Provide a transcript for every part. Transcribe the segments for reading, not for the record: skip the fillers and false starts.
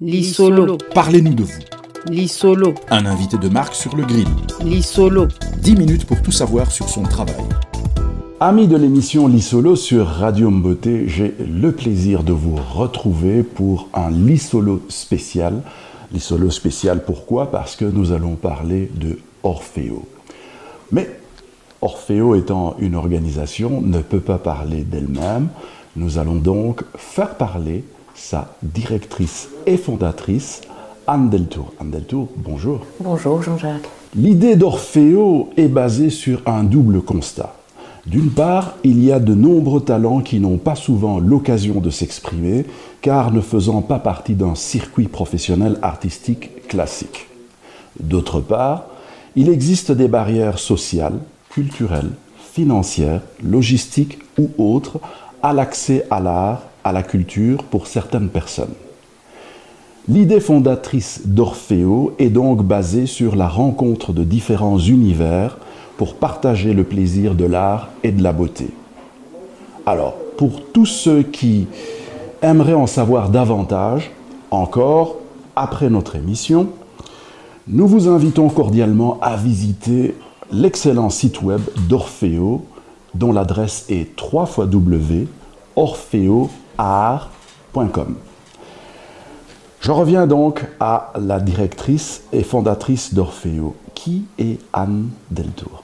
Lisolo. Parlez-nous de vous. Lisolo. Un invité de marque sur le grill. Lisolo. 10 minutes pour tout savoir sur son travail. Amis de l'émission Lisolo sur Radio Mboté, j'ai le plaisir de vous retrouver pour un Lisolo spécial. Lisolo spécial pourquoi? Parce que nous allons parler de Orfeo. Mais Orfeo étant une organisation, ne peut pas parler d'elle-même. Nous allons donc faire parler sa directrice et fondatrice, Anne Deltour. Anne Deltour, bonjour. Bonjour Jean-Jacques. L'idée d'Orfeo est basée sur un double constat. D'une part, il y a de nombreux talents qui n'ont pas souvent l'occasion de s'exprimer, car ne faisant pas partie d'un circuit professionnel artistique classique. D'autre part, il existe des barrières sociales, culturelles, financières, logistiques ou autres à l'accès à l'art, à la culture pour certaines personnes. L'idée fondatrice d'Orfeo est donc basée sur la rencontre de différents univers pour partager le plaisir de l'art et de la beauté. Alors, pour tous ceux qui aimeraient en savoir davantage, encore après notre émission, nous vous invitons cordialement à visiter l'excellent site web d'Orfeo, dont l'adresse est www.orfeoart.com. Je reviens donc à la directrice et fondatrice d'Orfeo. Qui est Anne Deltour?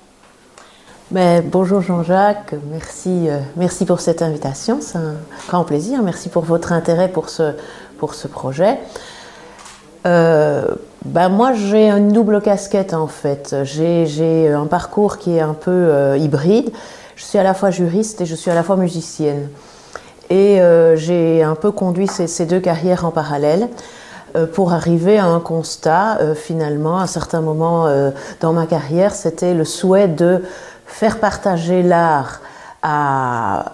Bonjour Jean-Jacques, merci pour cette invitation, c'est un grand plaisir. Merci pour votre intérêt pour ce projet. Moi j'ai une double casquette en fait. J'ai un parcours qui est un peu hybride. Je suis à la fois juriste et je suis à la fois musicienne. Et j'ai un peu conduit ces deux carrières en parallèle pour arriver à un constat. Finalement, à un certain moment dans ma carrière, c'était le souhait de faire partager l'art à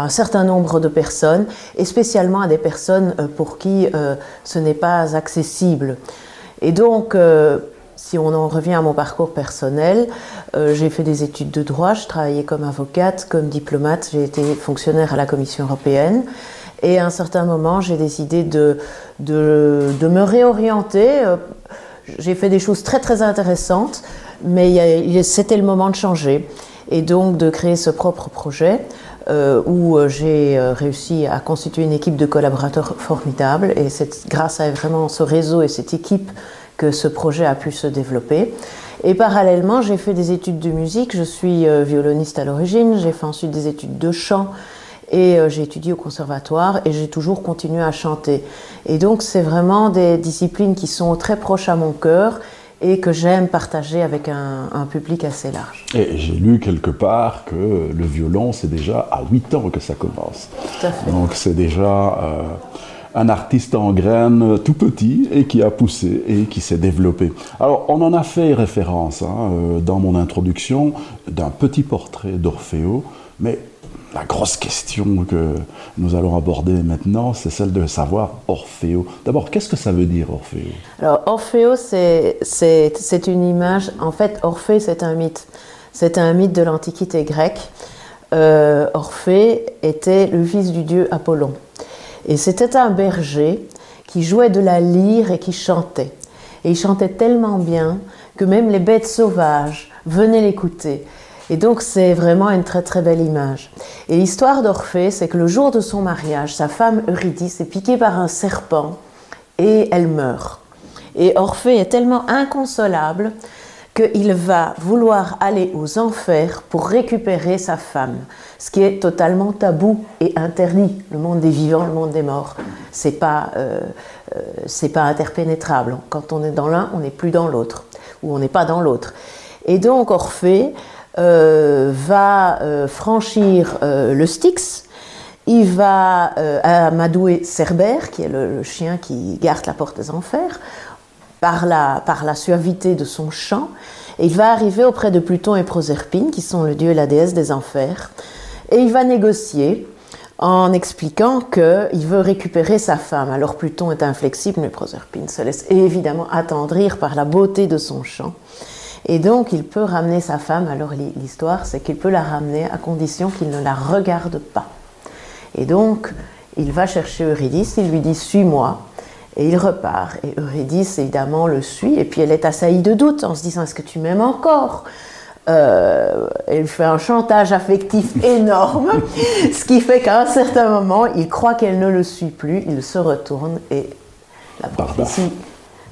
un certain nombre de personnes, et spécialement à des personnes pour qui ce n'est pas accessible. Et donc, si on en revient à mon parcours personnel, j'ai fait des études de droit, je travaillais comme avocate, comme diplomate, j'ai été fonctionnaire à la Commission européenne. Et à un certain moment, j'ai décidé de me réorienter. J'ai fait des choses très très intéressantes, mais c'était le moment de changer. Et donc de créer ce propre projet où j'ai réussi à constituer une équipe de collaborateurs formidables. Et c'est grâce à vraiment ce réseau et cette équipe que ce projet a pu se développer. Et parallèlement, j'ai fait des études de musique. Je suis violoniste à l'origine. J'ai fait ensuite des études de chant. Et j'ai étudié au conservatoire et j'ai toujours continué à chanter. Et donc, c'est vraiment des disciplines qui sont très proches à mon cœur et que j'aime partager avec un public assez large. Et j'ai lu quelque part que le violon, c'est déjà à 8 ans que ça commence. Tout à fait. Donc, c'est déjà un artiste en graines tout petit et qui a poussé et qui s'est développé. Alors, on en a fait référence dans mon introduction d'un petit portrait d'Orfeo, mais la grosse question que nous allons aborder maintenant, c'est celle de savoir Orfeo. D'abord, qu'est-ce que ça veut dire Orfeo? Alors, Orfeo, c'est une image. En fait, Orphée, c'est un mythe. C'est un mythe de l'Antiquité grecque. Orphée était le fils du dieu Apollon. Et c'était un berger qui jouait de la lyre et qui chantait. Et il chantait tellement bien que même les bêtes sauvages venaient l'écouter. Et donc, c'est vraiment une très très belle image. Et l'histoire d'Orphée, c'est que le jour de son mariage, sa femme Eurydice est piquée par un serpent et elle meurt. Et Orphée est tellement inconsolable qu'il va vouloir aller aux enfers pour récupérer sa femme, ce qui est totalement tabou et interdit. Le monde des vivants, le monde des morts, c'est pas interpénétrable. Quand on est dans l'un, on n'est plus dans l'autre, ou on n'est pas dans l'autre. Et donc Orphée va franchir le Styx, il va amadouer Cerbère, qui est le chien qui garde la porte des enfers, par la suavité de son chant, et il va arriver auprès de Pluton et Proserpine, qui sont le dieu et la déesse des enfers, et il va négocier en expliquant qu'il veut récupérer sa femme. Alors Pluton est inflexible, mais Proserpine se laisse évidemment attendrir par la beauté de son chant. Et donc, il peut ramener sa femme. Alors, l'histoire, c'est qu'il peut la ramener à condition qu'il ne la regarde pas. Et donc, il va chercher Eurydice, il lui dit « suis-moi ». Et il repart. Et Eurydice, évidemment, le suit. Et puis elle est assaillie de doutes en se disant, est-ce que tu m'aimes encore ? Elle fait un chantage affectif énorme, ce qui fait qu'à un certain moment, il croit qu'elle ne le suit plus, il se retourne et la prophétie,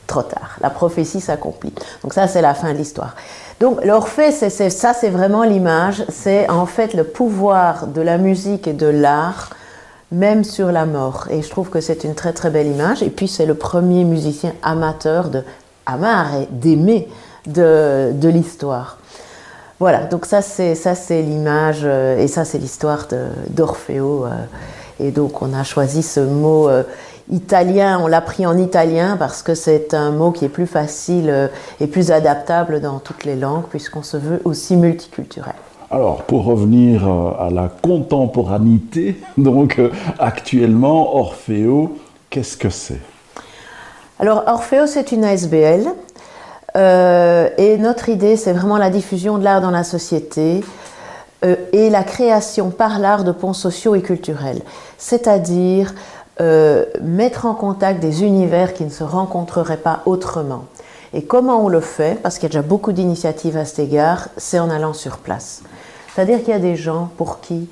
trop tard, la prophétie s'accomplit. Donc ça, c'est la fin de l'histoire. Donc l'Orphée, ça c'est vraiment l'image, c'est en fait le pouvoir de la musique et de l'art, même sur la mort. Et je trouve que c'est une très très belle image. Et puis c'est le premier musicien amateur d'aimer de l'histoire. Voilà, donc ça c'est l'image et ça c'est l'histoire d'Orfeo. Et donc on a choisi ce mot italien, on l'a pris en italien parce que c'est un mot qui est plus facile et plus adaptable dans toutes les langues puisqu'on se veut aussi multiculturel. Alors, pour revenir à la contemporanéité, donc actuellement, Orfeo, qu'est-ce que c'est ? Alors, Orfeo, c'est une ASBL. Et notre idée, c'est vraiment la diffusion de l'art dans la société et la création par l'art de ponts sociaux et culturels. C'est-à-dire mettre en contact des univers qui ne se rencontreraient pas autrement. Et comment on le fait, parce qu'il y a déjà beaucoup d'initiatives à cet égard, c'est en allant sur place. C'est-à-dire qu'il y a des gens pour qui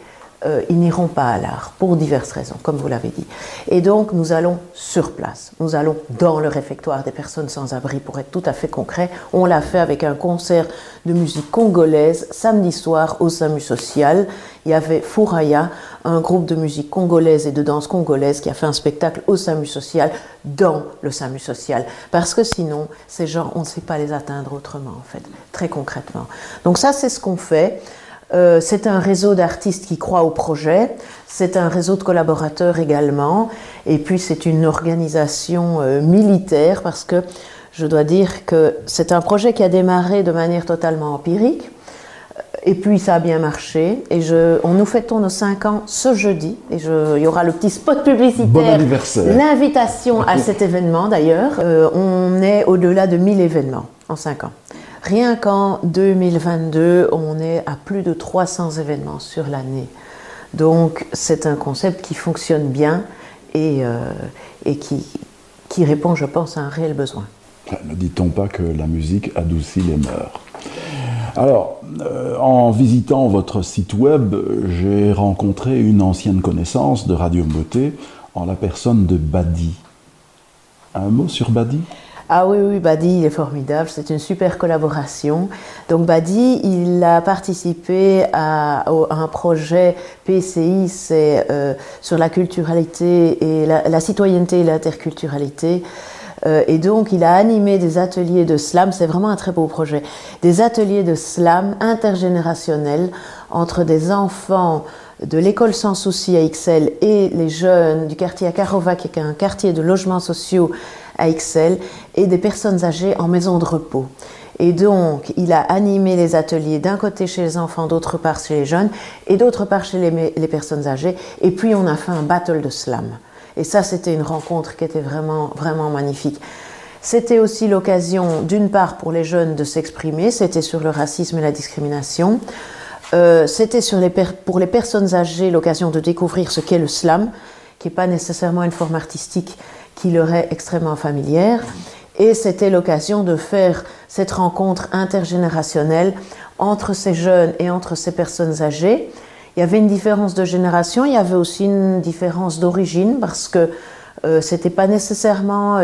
ils n'iront pas à l'art, pour diverses raisons, comme vous l'avez dit. Et donc, nous allons sur place. Nous allons dans le réfectoire des personnes sans abri, pour être tout à fait concret. On l'a fait avec un concert de musique congolaise, samedi soir, au SAMU social. Il y avait Fouraya, un groupe de musique congolaise et de danse congolaise, qui a fait un spectacle au SAMU social, dans le SAMU social. Parce que sinon, ces gens, on ne sait pas les atteindre autrement, en fait, très concrètement. Donc ça, c'est ce qu'on fait. C'est un réseau d'artistes qui croient au projet, c'est un réseau de collaborateurs également, et puis c'est une organisation militaire parce que je dois dire que c'est un projet qui a démarré de manière totalement empirique, et puis ça a bien marché, et nous fêtons nos 5 ans ce jeudi, et il y aura le petit spot publicitaire, bon anniversaire. L'invitation à cet événement d'ailleurs. On est au-delà de 1000 événements en 5 ans. Rien qu'en 2022, on est à plus de 300 événements sur l'année. Donc c'est un concept qui fonctionne bien et qui répond, je pense, à un réel besoin. Ne dit-on pas que la musique adoucit les mœurs ? Alors, en visitant votre site web, j'ai rencontré une ancienne connaissance de Radio Beauté en la personne de Badi. Un mot sur Badi ? Ah oui, Badi, il est formidable, c'est une super collaboration. Donc Badi, il a participé à un projet PCI, c'est sur la culturalité et la citoyenneté et l'interculturalité. Et donc il a animé des ateliers de slam, c'est vraiment un très beau projet, des ateliers de slam intergénérationnels entre des enfants de l'école Sans Souci à Ixelles et les jeunes du quartier Akarova, qui est un quartier de logements sociaux à Ixelles, et des personnes âgées en maison de repos. Et donc, il a animé les ateliers d'un côté chez les enfants, d'autre part chez les jeunes, et d'autre part chez les personnes âgées. Et puis, on a fait un battle de slam. Et ça, c'était une rencontre qui était vraiment, vraiment magnifique. C'était aussi l'occasion, d'une part, pour les jeunes de s'exprimer, c'était sur le racisme et la discrimination. C'était pour les personnes âgées l'occasion de découvrir ce qu'est le slam, qui n'est pas nécessairement une forme artistique qui leur est extrêmement familière. Et c'était l'occasion de faire cette rencontre intergénérationnelle entre ces jeunes et entre ces personnes âgées. Il y avait une différence de génération, il y avait aussi une différence d'origine, parce que c'était pas nécessairement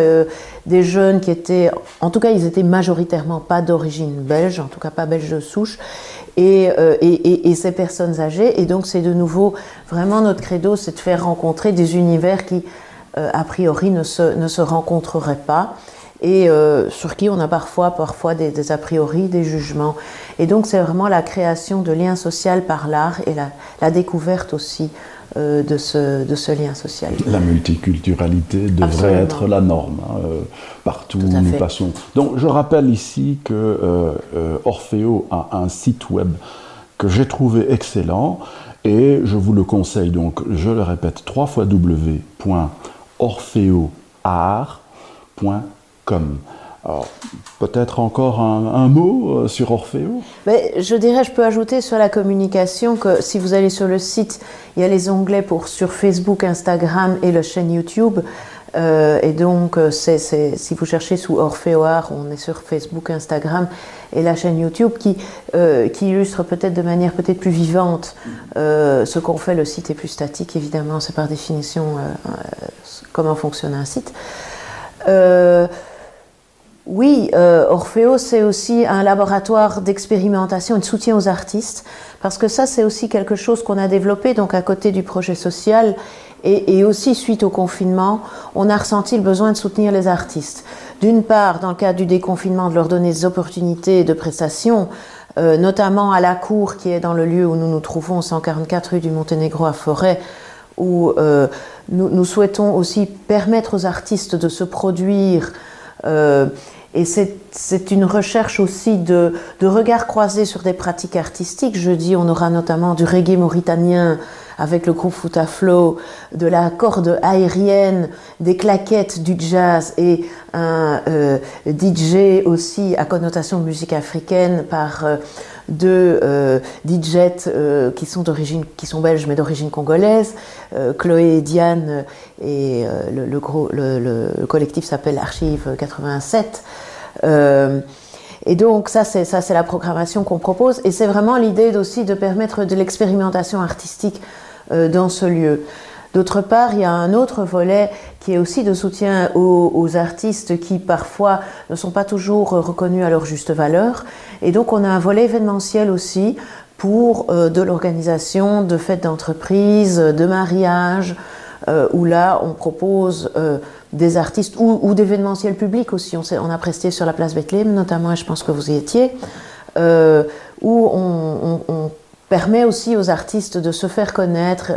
des jeunes qui étaient, en tout cas ils étaient majoritairement pas d'origine belge, en tout cas pas belge de souche, et ces personnes âgées. Et donc c'est de nouveau vraiment notre credo, c'est de faire rencontrer des univers qui a priori ne se rencontreraient pas, et sur qui on a parfois des a priori, des jugements. Et donc c'est vraiment la création de liens sociaux par l'art et la découverte aussi de ce lien social. La multiculturalité devrait Absolument. Être la norme, partout où nous passons. Donc je rappelle ici que Orfeo a un site web que j'ai trouvé excellent, et je vous le conseille, donc je le répète, www.orfeoart.com. Alors, peut-être encore un mot sur Orfeo ? Mais je peux ajouter sur la communication que si vous allez sur le site, il y a les onglets sur Facebook, Instagram et la chaîne YouTube. Et donc, si vous cherchez sous Orfeo Art, on est sur Facebook, Instagram et la chaîne YouTube qui illustre peut-être de manière peut-être plus vivante ce qu'on fait. Le site est plus statique, évidemment, c'est par définition comment fonctionne un site. Oui, Orfeo, c'est aussi un laboratoire d'expérimentation et de soutien aux artistes, parce que ça, c'est aussi quelque chose qu'on a développé, donc à côté du projet social, et aussi suite au confinement, on a ressenti le besoin de soutenir les artistes. D'une part, dans le cadre du déconfinement, de leur donner des opportunités de prestations, notamment à la Cour, qui est dans le lieu où nous nous trouvons, 144 rue du Monténégro à Forêt, où nous souhaitons aussi permettre aux artistes de se produire. Et c'est une recherche aussi de regards croisés sur des pratiques artistiques. Jeudi, on aura notamment du reggae mauritanien avec le groupe Foutaflo, de la corde aérienne, des claquettes, du jazz et un DJ aussi à connotation de musique africaine par deux DJs qui sont belges mais d'origine congolaise, Chloé et Diane, et le collectif s'appelle Archive 87. Et donc ça c'est la programmation qu'on propose, et c'est vraiment l'idée aussi de permettre de l'expérimentation artistique dans ce lieu. D'autre part, il y a un autre volet qui est aussi de soutien aux artistes qui parfois ne sont pas toujours reconnus à leur juste valeur, et donc on a un volet événementiel aussi pour de l'organisation de fêtes d'entreprise, de mariages, où là on propose des artistes ou d'événementiels publics aussi. On a presté sur la place Bethléem notamment, et je pense que vous y étiez, où on permet aussi aux artistes de se faire connaître,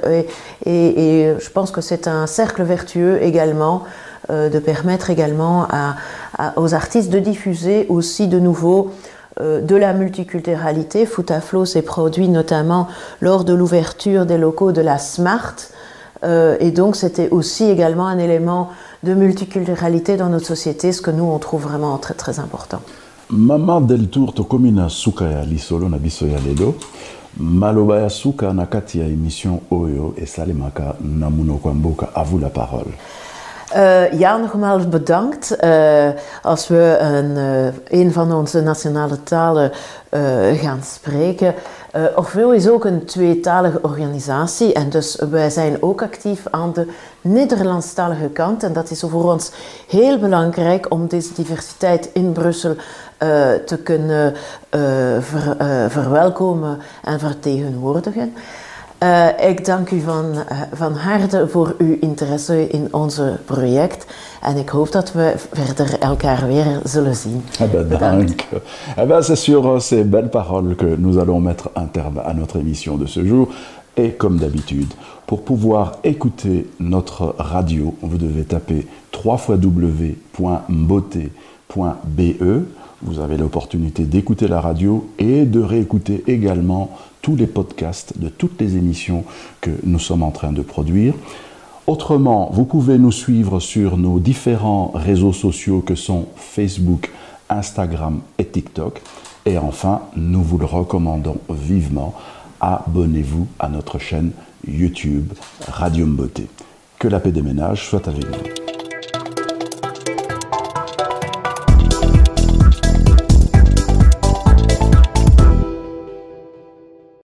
et je pense que c'est un cercle vertueux également, de permettre également aux artistes de diffuser aussi de nouveau de la multiculturalité. Foutaflo s'est produit notamment lors de l'ouverture des locaux de la Smart, et donc c'était aussi également un élément de multiculturalité dans notre société, ce que nous on trouve vraiment très très important. Mama del tour tokomina suka ya lisolo na biso ya lelo maloba ya suka na kati ya émission oyo esalemaka na munoko ya mboka. À vous la parole. Ja, nogmaals bedankt. Als we een van onze nationale talen gaan spreken. Orfeo is ook een tweetalige organisatie, en dus wij zijn ook actief aan de Nederlandstalige kant. En dat is voor ons heel belangrijk om deze diversiteit in Brussel te kunnen verwelkomen en vertegenwoordigen. Ik dank u van harte voor uw interesse in ons project, en ik hoop dat we verder elkaar weer zullen zien. Bedankt. C'est sur ces belles paroles que nous allons mettre un terme à notre émission de ce jour. Et comme d'habitude, pour pouvoir écouter notre radio, vous devez taper www.mbote.be. Vous avez l'opportunité d'écouter la radio et de réécouter également tous les podcasts de toutes les émissions que nous sommes en train de produire. Autrement, vous pouvez nous suivre sur nos différents réseaux sociaux que sont Facebook, Instagram et TikTok. Et enfin, nous vous le recommandons vivement, abonnez-vous à notre chaîne YouTube Radio Mbote. Que la paix des ménages soit avec vous.